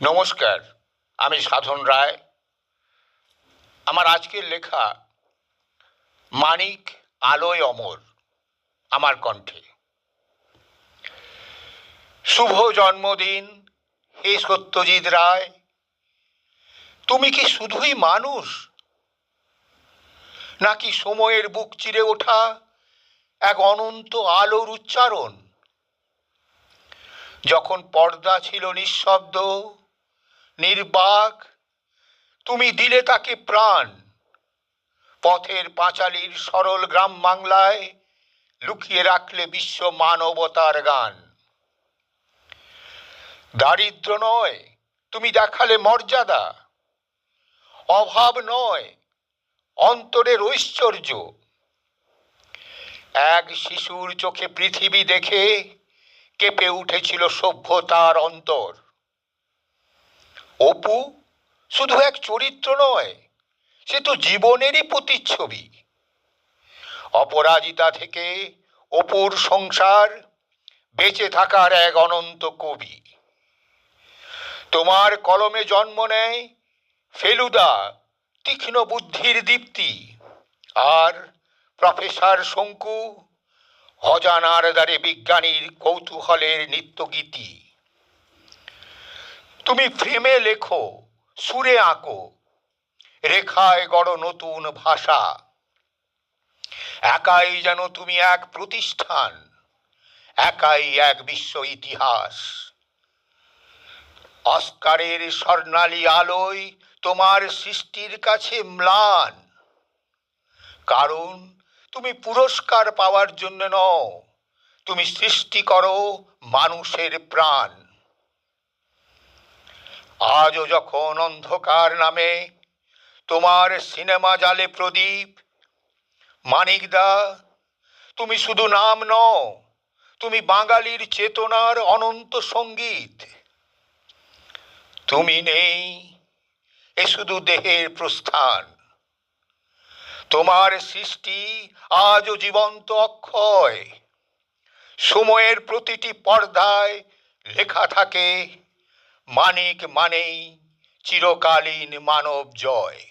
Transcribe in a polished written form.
নমস্কার, আমি সাধন রায়। আমার আজকের লেখা মানিক আলোয় অমর আমার কণ্ঠে। শুভ জন্মদিন হে সত্যজিৎ রায়। তুমি কি শুধুই মানুষ, নাকি সময়ের বুক চিরে ওঠা এক অনন্ত আলোর উচ্চারণ? যখন পর্দা ছিল নিঃশব্দ, নির্বাক, তুমি দিলে তাকে প্রাণ। পথের পাঁচালীর সরল গ্রাম বাংলায় লুকিয়ে রাখলে বিশ্ব মানবতার গান। দারিদ্র নয়, তুমি দেখালে মর্যাদা। অভাব নয়, অন্তরের ঐশ্বর্য। এক শিশুর চোখে পৃথিবী দেখে কেঁপে উঠেছিল সভ্যতার অন্তর। অপু শুধু এক চরিত্র নয়, সে তো জীবনেরই প্রতিচ্ছবি। অপরাজিতা থেকে অপুর সংসার বেঁচে থাকার এক অনন্ত কবি। তোমার কলমে জন্ম নেয় ফেলুদা, তীক্ষ্ণ বুদ্ধির দীপ্তি, আর প্রফেসর শঙ্কু, অজানার দ্বারে বিজ্ঞানীর কৌতূহলের নিত্যগীতি। তুমি ফ্রেমে লেখো, সুরে আঁকো, রেখায় গড় নতুন ভাষা। একাই যেন তুমি এক প্রতিষ্ঠান, একাই এক বিশ্ব ইতিহাস। অস্কারের স্বর্ণালী আলোয় তোমার সৃষ্টির কাছে ম্লান, কারণ তুমি পুরস্কার পাওয়ার জন্য নও, তুমি সৃষ্টি করো মানুষের প্রাণ। আজও যখন অন্ধকার নামে তোমার সিনেমা জালে প্রদীপ, মানিকদা, তুমি শুধু নাম নও, তুমি বাঙালির চেতনার অনন্ত সঙ্গীত। তুমি নেই, এ শুধু দেহের প্রস্থান। তোমার সৃষ্টি আজও জীবন্ত অক্ষয়। সময়ের প্রতিটি পর্দায় লেখা থাকে মানিক মানেই চিরকালীন মানব জয়।